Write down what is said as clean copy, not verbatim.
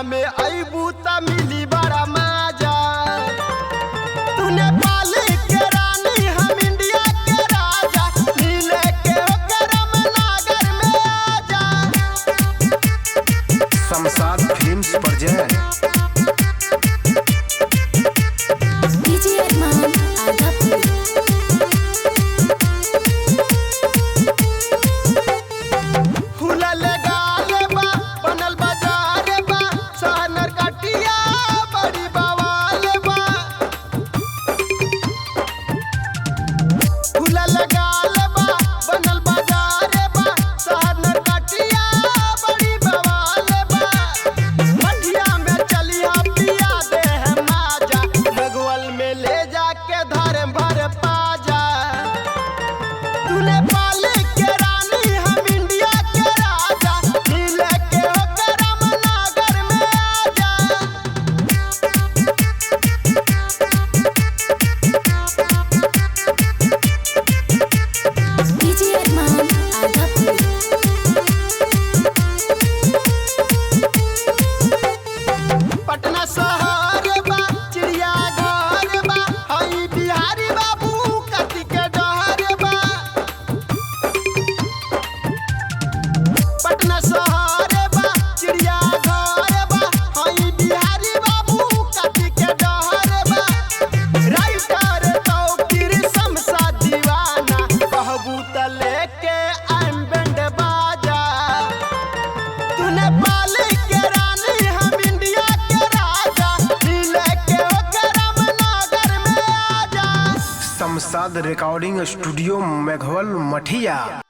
में अबू त मिली बड़ा मजा। तूने पाले के रानी हम इंडिया के राजा, मिले के करम नागर में आजा। शमशाद फिल्म्स पर जय डीजे अरमान आदापुर। शमशाद रिकॉर्डिंग स्टूडियो मेघवल मठिया।